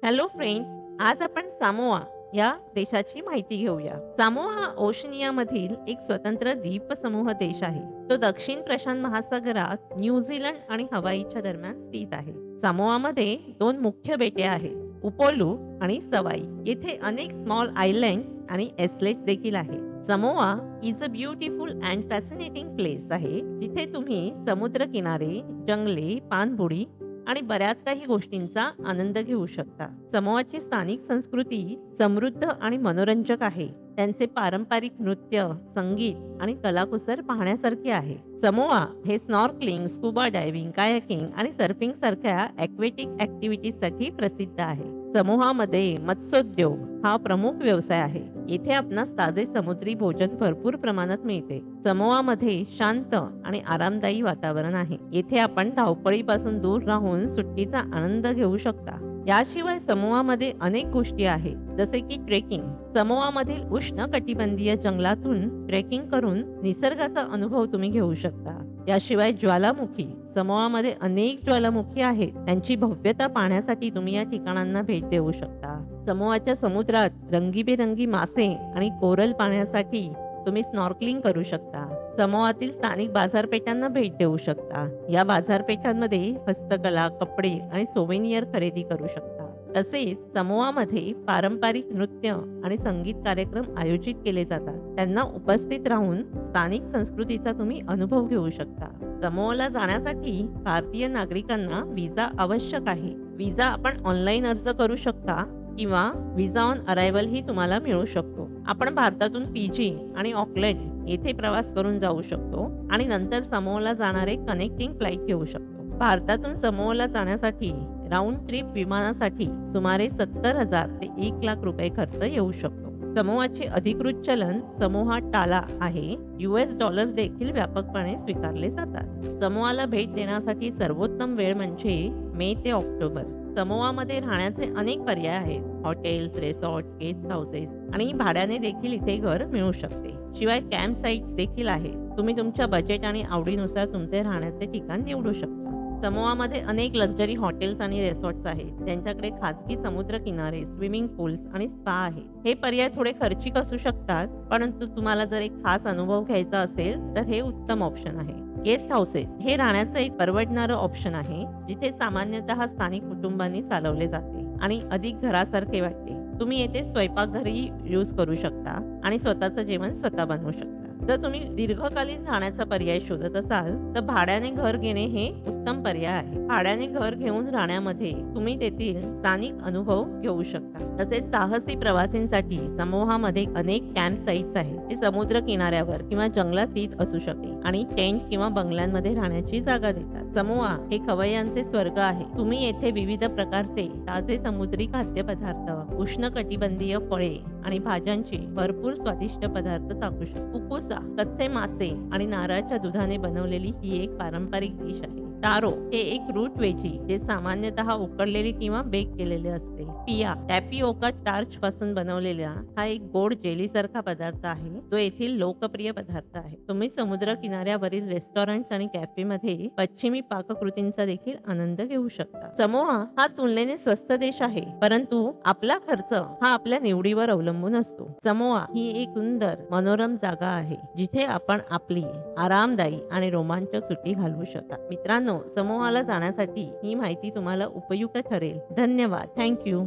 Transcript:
Hello friends, आज आपण Samoa या देशाची माहिती घेऊया. सामोआ हा ओशनियामधील एक स्वतंत्र द्वीपसमूह देश आहे. तो दक्षिण प्रशांत महासागरात न्यूझीलंड आणि हवाईच्या दरम्यान स्थित आहे. सामोआमध्ये दोन मुख्य बेटे आहेत, उपोलू आणि सवाई. येथे अनेक स्मॉल आयलँड्स आणि एस्लेट्स देखील आहेत. Samoa is a beautiful and fascinating place आहे, जिथे तुम्ही समुद्र किनारे, जंगले, पाणबुडी आणि बऱ्याच काही गोष्टींचा आनंद घेऊ शकता. समोआची स्थानिक संस्कृती समृद्ध आणि मनोरंजक आहे. त्यांचे पारंपरिक नृत्य, संगीत आणि कलाकुसर पाहण्यासारखे आहे. समोआ हे स्नॉर्कलिंग, स्कुबा डायव्हिंग, कायाकिंग आणि सर्फिंग सारख्या ॲक्वेटिक ॲक्टिव्हिटीजसाठी प्रसिद्ध आहे. समूहामध्ये मत्स्योद्योग हा प्रमुख व्यवसाय आहे. येथे आपणास ताजे समुद्री भोजन भरपूर प्रमाणात मिळते. समोआमध्ये शांत आणि आरामदायी वातावरण आहे. येथे आपण धावपळीपासून दूर राहून सुट्टीचा आनंद घेऊ शकता. याशिवाय समोआमध्ये अनेक गोष्टी आहेत, जसे की ट्रेकिंग. समोआमधील उष्ण कटिबंधीय जंगलातून ट्रेकिंग करून निसर्गाचा अनुभव तुम्ही घेऊ शकता. याशिवाय ज्वालामुखी. समोआमध्ये अनेक ज्वालामुखी आहेत. त्यांची भव्यता पाहण्यासाठी तुम्ही या ठिकाणांना भेट देऊ शकता. समोआच्या समुद्रात रंगीबेरंगी मासे आणि कोरल पाहण्यासाठी तुम्ही स्नॉर्कलिंग करू शकता. समोआतील स्थानिक बाजारपेठांना भेट देऊ शकता. या बाजारपेठांमध्ये हस्तकला, कपडे आणि सोव्हिनियर खरेदी करू शकता. तसेच समोआमध्ये पारंपरिक नृत्य आणि संगीत कार्यक्रम आयोजित केले जातात. त्यांना उपस्थित राहून स्थानिक संस्कृतीचा तुम्ही अनुभव घेऊ शकता. समोआला जाण्यासाठी भारतीय नागरिकांना व्हिसा आवश्यक आहे. व्हिसा आपण ऑनलाईन अर्ज करू शकता किंवा व्हिसा ऑन अरायव्हल ही तुम्हाला मिळू शकतो. आपण भारतातून पीजी आणि ऑकलँड येथे प्रवास करून जाऊ शकतो आणि नंतर समोआला जाणारे कनेक्टिंग फ्लाईट घेऊ शकतो. भारतातून समोआला जाण्यासाठी राऊंड ट्रिप विमानासाठी सुमारे 70,000 ते 1,00,000 रुपये खर्च येऊ शकतो. समोआचे अधिकृत चलन समोआ टाला आहे. US डॉलर्स देखील व्यापकपणे स्वीकारले जातात. समोआला भेट देण्यासाठी सर्वोत्तम वेळ म्हणजे मे ते ऑक्टोबर. समोआमध्ये राहण्याचे अनेक पर्याय आहेत. हॉटेल्स, रिसॉर्ट्स, गेस्ट हाऊसेस आणि भाड्याने देखील इथे घर मिळू शकते. शिवाय कॅम्प साईट देखील आहे. तुम्ही तुमच्या बजेट आणि आवडीनुसार तुमचे राहण्याचे ठिकाण निवडू शकता. समोआमध्ये अनेक लक्झरी हॉटेल्स आणि रिसॉर्ट्स आहेत. त्यांच्याकडे खाजगी समुद्र किनारे, स्विमिंग पूल्स आणि स्पा आहे. हे पर्याय थोडे खर्चिक असू शकतात, परंतु तुम्हाला जर एक खास अनुभव घ्यायचा असेल तर हे उत्तम ऑप्शन आहे. गेस्ट हाऊसेस हे राहण्याचं एक परवडणारं ऑप्शन आहे, जिथे सामान्यतः स्थानिक कुटुंबांनी चालवले जाते आणि अधिक घरासारखे वाटते. तुम्ही येथे स्वयंपाकघरही यूज करू शकता आणि स्वतःचं जेवण स्वतः बनवू शकता. जर तुम्ही दीर्घकालीन राहण्याचा पर्याय शोधत असाल तर भाड्याने घर घेणे हे उत्तम पर्याय आहे. भाड्याने घर घेऊन राहण्यामध्ये तुम्ही तेथील स्थानिक अनुभव घेऊ शकता. तसेच साहसी प्रवासींसाठी समूहामध्ये अनेक कॅम्प साईट्स आहेत. ते समुद्र किनाऱ्यावर किंवा जंगलात स्थित असू शकते आणि टेंट किंवा बंगल्यांमध्ये राहण्याची जागा देतात. समोआ हे खवय्यांचे स्वर्ग आहे. तुम्ही येथे विविध प्रकारचे ताजे समुद्री खाद्यपदार्थ, उष्णकटिबंधीय फळे आणि भाज्यांचे भरपूर स्वादिष्ट पदार्थ चाखू शकता. पुकुसा, कच्चे मासे आणि नारळाच्या दुधाने बनवलेली ही एक पारंपरिक डिश आहे. टारो हे एक रूट वेजी जे सामान्यतः उकडलेले किंवा बेक केलेले असते. पिया टॅपिओका स्टार्च पासून बनवलेला हा एक गोड जेली सारखा पदार्थ आहे, जो येथील लोकप्रिय पदार्थ आहे. तुम्ही समुद्र किनाऱ्यावरील रेस्टॉरंट्स आणि कॅफेमध्ये पश्चिमी पाककृतींचा देखील आनंद घेऊ शकता. समोआ हा तुलनेने स्वस्त देश आहे, परंतु आपला खर्च हा आपल्या निवडीवर अवलंबून असतो. समोआ ही एक सुंदर मनोरम जागा आहे, जिथे आपण आपली आरामदायी आणि रोमांचक सुट्टी घालवू शकता. मित्रांनो, समूहाला जाण्यासाठी ही माहिती तुम्हाला उपयुक्त ठरेल. धन्यवाद. Thank you.